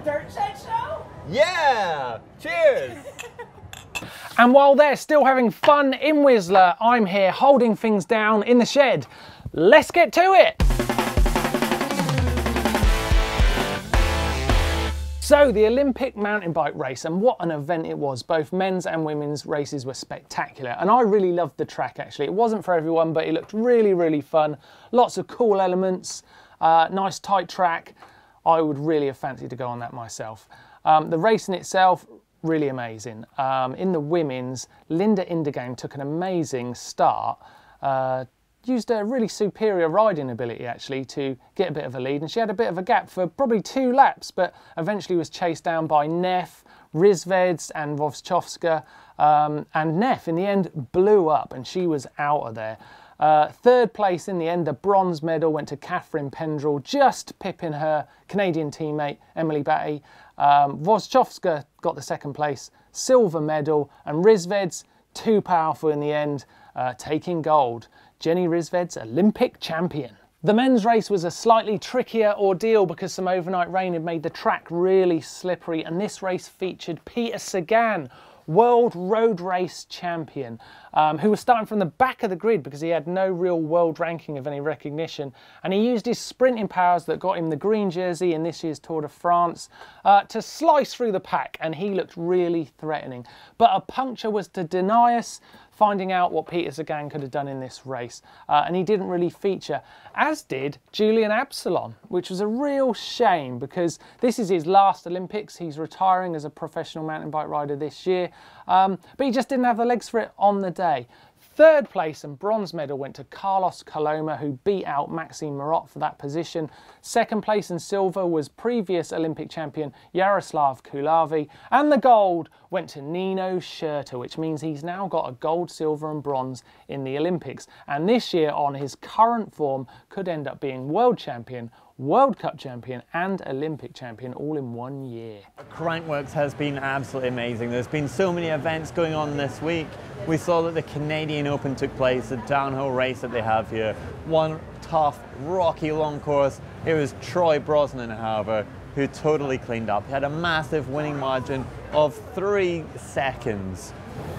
dirt shed show? Yeah! Cheers! And while they're still having fun in Whistler, I'm here holding things down in the shed. Let's get to it! So the Olympic mountain bike race, and what an event it was. Both men's and women's races were spectacular, and I really loved the track actually. It wasn't for everyone, but it looked really, really fun. Lots of cool elements, nice tight track. I would really have fancied to go on that myself. The race in itself, really amazing. In the women's, Linda Indergang took an amazing start, used a really superior riding ability actually to get a bit of a lead, and she had a bit of a gap for probably 2 laps, but eventually was chased down by Neff, Rissveds and Wojciechowska, and Neff in the end blew up and she was out of there. 3rd place in the end, the bronze medal went to Catherine Pendrell, just pipping her Canadian teammate Emily Batty. Wojciechowska got the 2nd place, silver medal, and Rissveds, too powerful in the end, taking gold. Jenny Rissveds, Olympic champion. The men's race was a slightly trickier ordeal because some overnight rain had made the track really slippery, and this race featured Peter Sagan, world road race champion, who was starting from the back of the grid because he had no real world ranking of any recognition, and he used his sprinting powers that got him the green jersey in this year's Tour de France to slice through the pack, and he looked really threatening. But a puncture was to deny us finding out what Peter Sagan could have done in this race, and he didn't really feature, as did Julian Absalon, which was a real shame because this is his last Olympics. He's retiring as a professional mountain bike rider this year, but he just didn't have the legs for it on the day. 3rd place and bronze medal went to Carlos Coloma, who beat out Maxime Marot for that position. 2nd place and silver was previous Olympic champion Yaroslav Kulavi, and the gold went to Nino Schurter, which means he's now got a gold, silver and bronze in the Olympics, and this year on his current form could end up being world champion, World Cup champion and Olympic champion all in 1 year. Crankworx has been absolutely amazing. There's been so many events going on this week. We saw that the Canadian Open took place, the downhill race that they have here. One tough, rocky, long course. It was Troy Brosnan, however, who totally cleaned up. He had a massive winning margin of 3 seconds.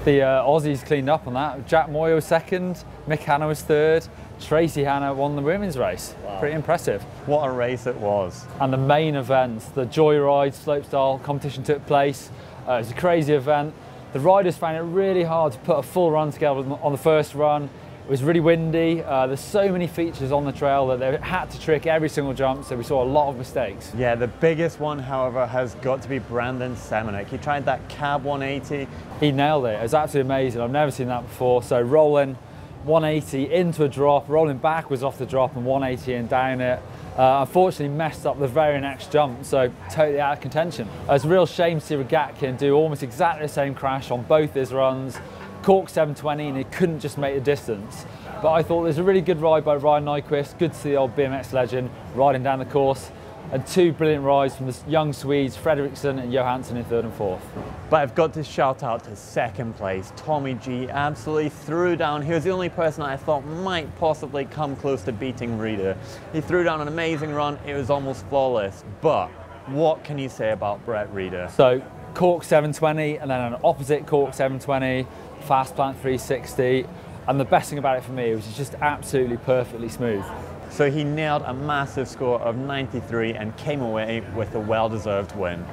The Aussies cleaned up on that. Jack Moyer was 2nd, Mick Hanna was 3rd, Tracy Hanna won the women's race. Wow. Pretty impressive. What a race it was. And the main events, the Joyride slopestyle competition took place. It was a crazy event. The riders found it really hard to put a full run together on the first run. It was really windy. There's so many features on the trail that they had to trick every single jump, so we saw a lot of mistakes. Yeah, the biggest one, however, has got to be Brandon Semenuk. He tried that cab 180. He nailed it. It was absolutely amazing. I've never seen that before. So rolling 180 into a drop, rolling backwards off the drop and 180 and down it. Unfortunately messed up the very next jump, so totally out of contention. It's a real shame to see Rogatkin do almost exactly the same crash on both his runs. Cork 720 and he couldn't just make the distance. But I thought it was a really good ride by Ryan Nyquist. Good to see the old BMX legend riding down the course. And 2 brilliant rides from the young Swedes, Fredriksson and Johansson in 3rd and 4th. But I've got to shout out to 2nd place. Tommy G absolutely threw down. He was the only person I thought might possibly come close to beating Reader. He threw down an amazing run. It was almost flawless. But what can you say about Brett Reader? So Cork 720 and then an opposite Cork 720, fast plant 360. And the best thing about it for me was it's just absolutely perfectly smooth. So he nailed a massive score of 93 and came away with a well-deserved win.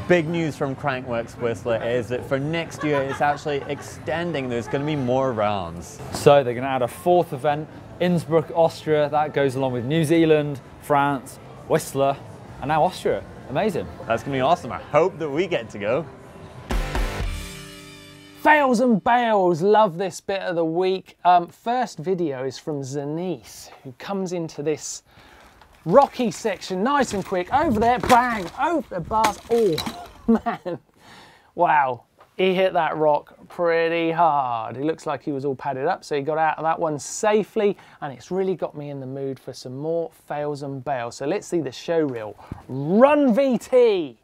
Big news from Crankworx Whistler is that for next year it's actually extending. There's going to be more rounds. So they're going to add a 4th event, Innsbruck, Austria. That goes along with New Zealand, France, Whistler, and now Austria. Amazing. That's going to be awesome. I hope that we get to go. Fails and bails, love this bit of the week. First video is from Zanice, who comes into this rocky section nice and quick, over there, bang, over the bars. Oh man, wow, he hit that rock pretty hard. He looks like he was all padded up, so he got out of that one safely, and it's really got me in the mood for some more fails and bails. So let's see the show reel. Run VT!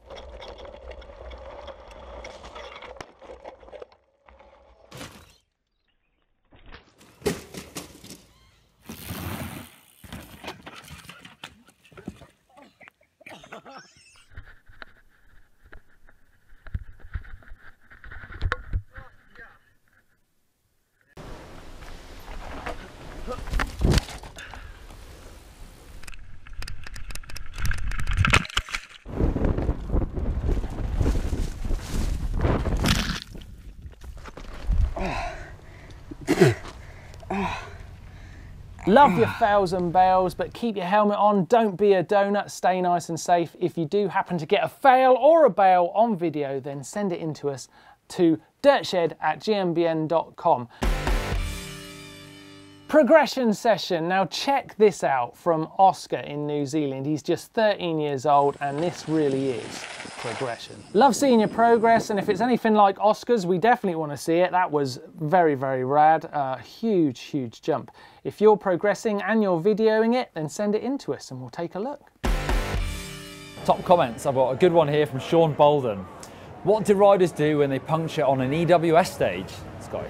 Love your fails and bails, but keep your helmet on. Don't be a donut. Stay nice and safe. If you do happen to get a fail or a bail on video, then send it in to us to dirtshed@gmbn.com. Progression session. Now check this out from Oscar in New Zealand. He's just 13 years old and this really is progression. Love seeing your progress, and if it's anything like Oscar's, we definitely want to see it. That was very, very rad. Huge, huge jump. If you're progressing and you're videoing it, then send it in to us and we'll take a look. Top comments. I've got a good one here from Sean Bolden. What do riders do when they puncture on an EWS stage, Scotty?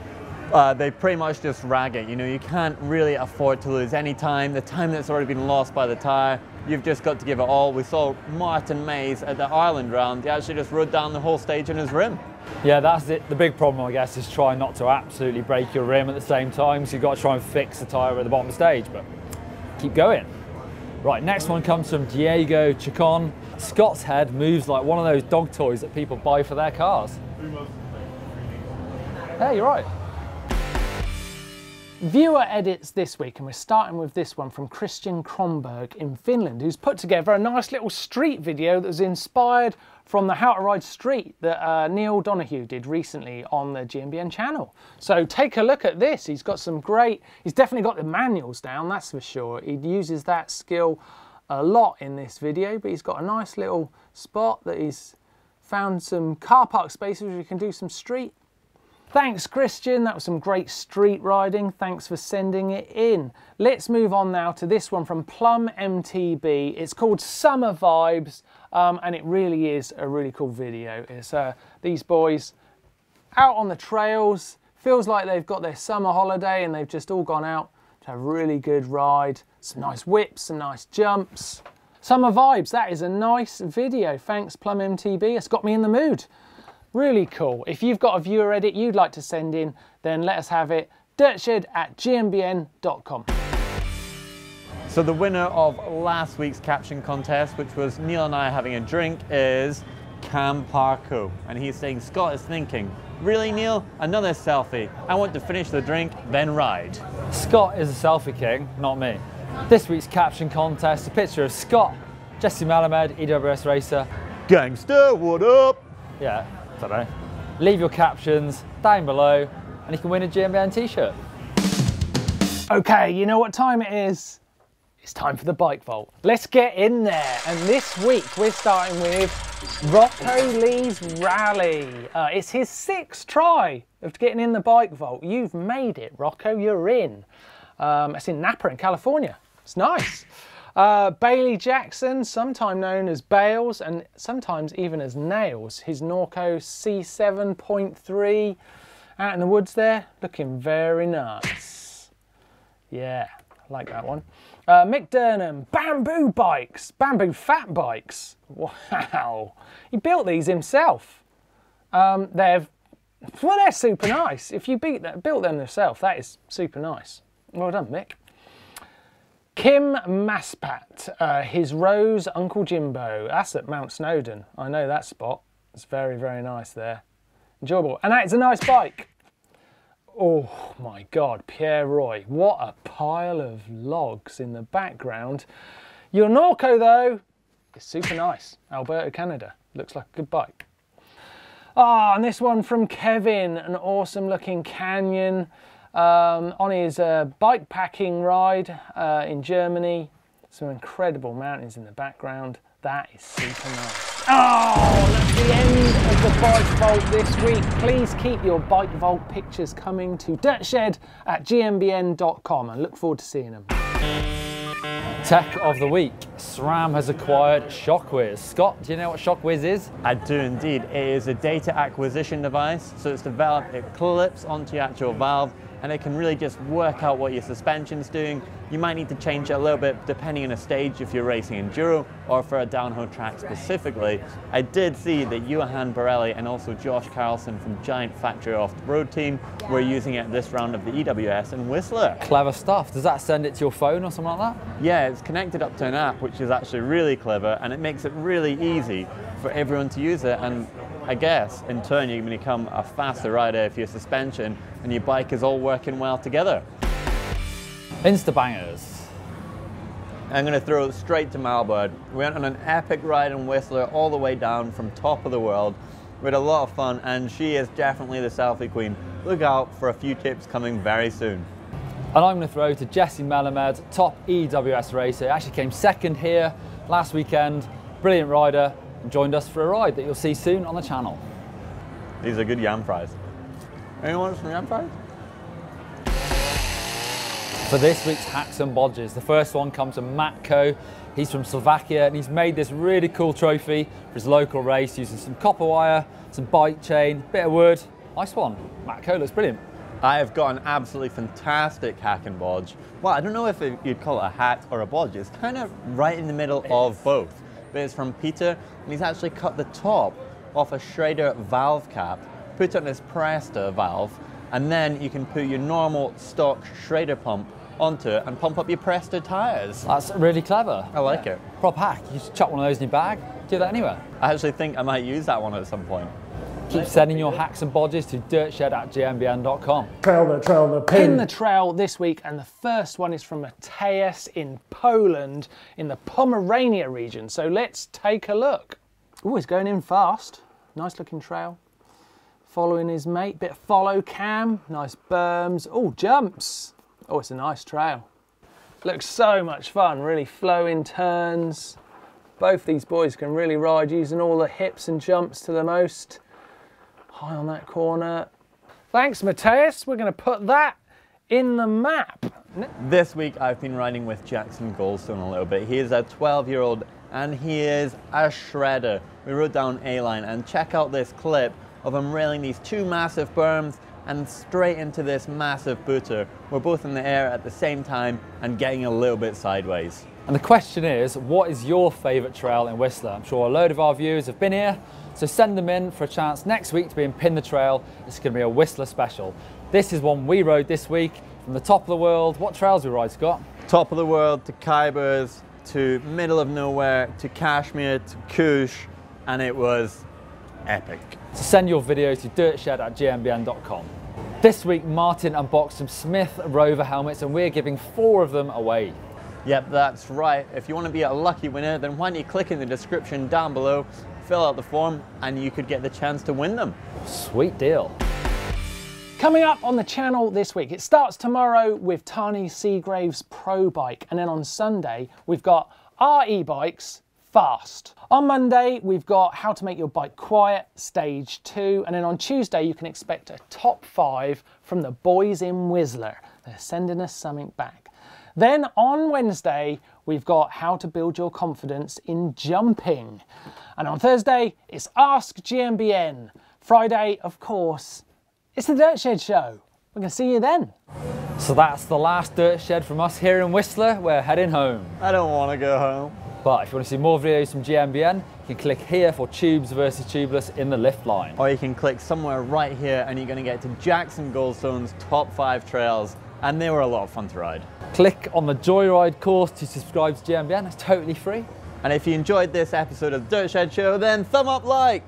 They pretty much just rag it. You know, you can't really afford to lose any time. The time that's already been lost by the tyre, you've just got to give it all. We saw Martin Mays at the Ireland round. He actually just rode down the whole stage in his rim. Yeah, that's it. The big problem, I guess, is trying not to absolutely break your rim at the same time. So you've got to try and fix the tyre at the bottom of the stage, but keep going. Right, next one comes from Diego Chacon. Scott's head moves like one of those dog toys that people buy for their cars. Hey, you're right. Viewer edits this week, and we're starting with this one from Christian Kronberg in Finland, who's put together a nice little street video that was inspired from the How to Ride Street that Neil Donahue did recently on the GMBN channel. So take a look at this. He's got some great, he's definitely got the manuals down, that's for sure. He uses that skill a lot in this video, but he's got a nice little spot that he's found some car park spaces where you can do some street. Thanks, Christian. That was some great street riding. Thanks for sending it in. Let's move on now to this one from Plum MTB. It's called Summer Vibes, and it really is a really cool video. It's these boys out on the trails. Feels like they've got their summer holiday and they've just all gone out to have a really good ride. Some nice whips, some nice jumps. Summer Vibes, that is a nice video. Thanks, Plum MTB. It's got me in the mood. Really cool. If you've got a viewer edit you'd like to send in, then let us have it. dirtshed@gmbn.com. So the winner of last week's caption contest, which was Neil and I having a drink, is Cam Parko. And he's saying, Scott is thinking, really Neil? Another selfie. I want to finish the drink, then ride. Scott is a selfie king, not me. This week's caption contest, a picture of Scott, Jesse Malamed, EWS racer. Gangster, what up? Yeah. I don't know. Leave your captions down below and you can win a GMBN t-shirt. Okay, you know what time it is? It's time for the bike vault. Let's get in there. And this week we're starting with Rocco Lee's Rally. It's his 6th try of getting in the bike vault. You've made it, Rocco, you're in. It's in Napa in California. It's nice. Bailey Jackson, sometimes known as Bales and sometimes even as Nails. His Norco C7.3 out in the woods there, looking very nice. Yeah, I like that one. Mick Durnham, Bamboo Bikes, Bamboo Fat Bikes. Wow, he built these himself. They're super nice. If you built them yourself, that is super nice. Well done, Mick. Kim Maspat, his Rose Uncle Jimbo. That's at Mount Snowdon. I know that spot. It's very, very nice there. Enjoyable. And that is a nice bike. Oh my God, Pierre Roy. What a pile of logs in the background. Your Norco though is super nice. Alberta, Canada. Looks like a good bike. Ah, and this one from Kevin. An awesome looking Canyon. On his bike packing ride in Germany. Some incredible mountains in the background. That is super nice. Oh, that's the end of the bike vault this week. Please keep your bike vault pictures coming to dirtshed@gmbn.com and look forward to seeing them. Tech of the week. SRAM has acquired ShockWiz. Scott, do you know what ShockWiz is? I do indeed. It is a data acquisition device. So it's developed, it clips onto your actual valve and it can really just work out what your suspension's doing. You might need to change it a little bit depending on a stage if you're racing enduro or for a downhill track specifically. I did see that Johan Borelli and also Josh Carlson from Giant Factory Off-Road Team were using it this round of the EWS in Whistler. Clever stuff. Does that send it to your phone or something like that? Yeah, it's connected up to an app which is actually really clever and it makes it really easy for everyone to use it, and I guess in turn you can become a faster rider if your suspension and your bike is all working well together. Insta Bangers. I'm going to throw it straight to Malbird. We went on an epic ride in Whistler all the way down from top of the world. We had a lot of fun, and she is definitely the selfie queen. Look out for a few tips coming very soon. And I'm going to throw to Jesse Melamed, top EWS racer. He actually came second here last weekend. Brilliant rider, and joined us for a ride that you'll see soon on the channel. These are good yam fries. Anyone want some yam fries? For this week's Hacks and Bodges, the first one comes from Matko. He's from Slovakia, and he's made this really cool trophy for his local race using some copper wire, some bike chain, bit of wood. Nice one. Matko looks brilliant. I have got an absolutely fantastic hack and bodge. Well, I don't know if you'd call it a hack or a bodge. It's kind of right in the middle of both. But it's from Peter, and he's actually cut the top off a Schrader valve cap, put it on his Presta valve, and then you can put your normal stock Schrader pump onto it and pump up your Presta tyres. That's really clever. I like it. Prop hack. You just chuck one of those in your bag, do that anywhere. I actually think I might use that one at some point. Keep sending your hacks and bodges to dirtshed@gmbn.com. Trail the pin the trail this week, and the first one is from Mateusz in Poland in the Pomerania region. So let's take a look. Oh, he's going in fast. Nice looking trail. Following his mate, bit of follow cam, nice berms. Oh, jumps. Oh, it's a nice trail. Looks so much fun, really flowing turns. Both these boys can really ride using all the hips and jumps to the most. High on that corner. Thanks, Mateusz. We're going to put that in the map. This week I've been riding with Jackson Goldstone a little bit. He is a 12-year-old and he is a shredder. We rode down A-line, and check out this clip of him railing these two massive berms and straight into this massive booter. We're both in the air at the same time and getting a little bit sideways. And the question is, what is your favourite trail in Whistler? I'm sure a load of our viewers have been here, so send them in for a chance next week to be in Pin the Trail. It's going to be a Whistler special. This is one we rode this week from the top of the world. What trails we ride, Scott? Top of the world to Khyber's, to middle of nowhere, to Kashmir, to Kush, and it was epic. So send your video to dirtshed@gmbn.com. This week, Martin unboxed some Smith Rover helmets, and we're giving 4 of them away. Yep, that's right. If you want to be a lucky winner, then why don't you click in the description down below, fill out the form, and you could get the chance to win them. Sweet deal. Coming up on the channel this week, it starts tomorrow with Tani Seagrave's Pro Bike, and then on Sunday we've got our e-bikes fast. On Monday we've got how to make your bike quiet, stage 2, and then on Tuesday you can expect a top 5 from the boys in Whistler. They're sending us something back. Then on Wednesday we've got how to build your confidence in jumping, and on Thursday it's Ask GMBN. Friday, of course, it's the Dirt Shed Show. We're going to see you then. So that's the last Dirt Shed from us here in Whistler. We're heading home. I don't want to go home. But if you want to see more videos from GMBN, you can click here for Tubes versus Tubeless in the lift line. Or you can click somewhere right here and you're going to get to Jackson Goldstone's top 5 trails, and they were a lot of fun to ride. Click on the Joyride course to subscribe to GMBN. It's totally free. And if you enjoyed this episode of Dirt Shed Show, then thumb up like.